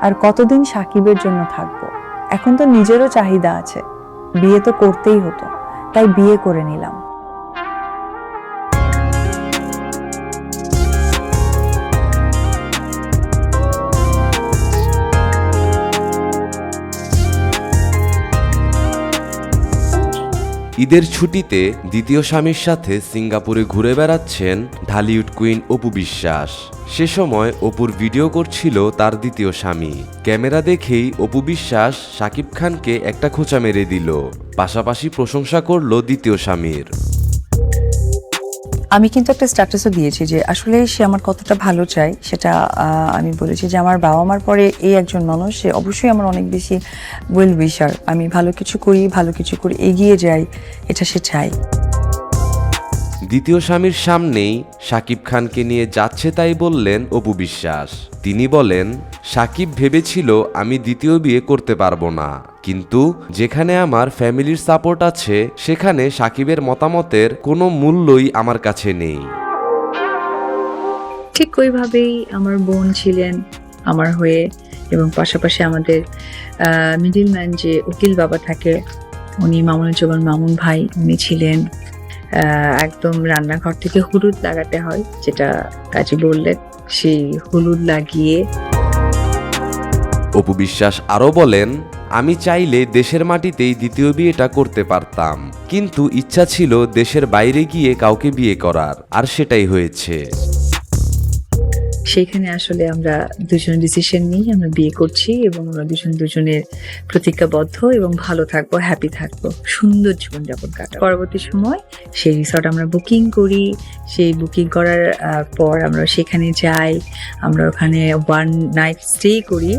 আর কতদিন সাকিবের জন্য থাকবো। এখন তো নিজেরও চাহিদা আছে, বিয়ে তো করতেই হতো, তাই বিয়ে করে নিলাম। ঈদের ছুটিতে দ্বিতীয় স্বামীর সাথে সিঙ্গাপুরে ঘুরে বেড়াচ্ছেন ঢালিউড কুইন অপু বিশ্বাস। সে সময় অপুর ভিডিও করছিল তার দ্বিতীয় স্বামী। ক্যামেরা দেখেই অপু বিশ্বাস শাকিব খানকে একটা খোঁচা মেরে দিল, পাশাপাশি প্রশংসা করল দ্বিতীয় স্বামীর। আমি কিন্তু একটা স্ট্যাটাসও দিয়েছি যে আসলে সে আমার কতটা ভালো চায় সেটা আমি বলেছি যে আমার বাবা মার পরে এই একজন মানুষ, সে অবশ্যই আমার অনেক বেশি ওয়েল উইশার। আমি ভালো কিছু করি এগিয়ে যাই, এটা সে চায়। দ্বিতীয় স্বামীর সামনেই শাকিব খানকে নিয়ে যাচ্ছে তাই বললেন অপু বিশ্বাস। তিনি বলেন, শাকিব ভেবেছিল আমি দ্বিতীয় বিয়ে করতে পারবো না, কিন্তু যেখানে আমার ফ্যামিলির সাপোর্ট আছে সেখানে শাকিবের মতামতের কোনো মূল্যই আমার কাছে নেই। ঠিক ওইভাবেই আমার বোন ছিলেন আমার হয়ে, এবং পাশাপাশি আমাদের মিডিলম্যান যে উকিল বাবা থাকে, উনি মামুনুজ্জামান মামুন ভাই, উনি ছিলেন। একদম রান্নাঘর থেকে হলুদ লাগাতে হয়, যেটা কাজী বললেন, সেই হলুদ লাগিয়ে। অপু বিশ্বাস আরও বলেন, আমি চাইলে দেশের মাটিতেই দ্বিতীয় বিয়েটা করতে পারতাম, কিন্তু ইচ্ছা ছিল দেশের বাইরে গিয়ে কাউকে বিয়ে করার, আর সেটাই হয়েছে। সেইখানে আসলে আমরা দুজন ডিসিশন নিই, আমরা বিয়ে করছি এবং আমরা দুজনের প্রতিজ্ঞাবদ্ধ এবং ভালো থাকবো, হ্যাপি থাকবো, সুন্দর জীবনযাপন কাটাবো। পরবর্তী সময় সেই রিসর্ট আমরা বুকিং করি। সেই বুকিং করার পর আমরা সেখানে যাই, আমরা ওখানে 1 নাইট স্টে করি।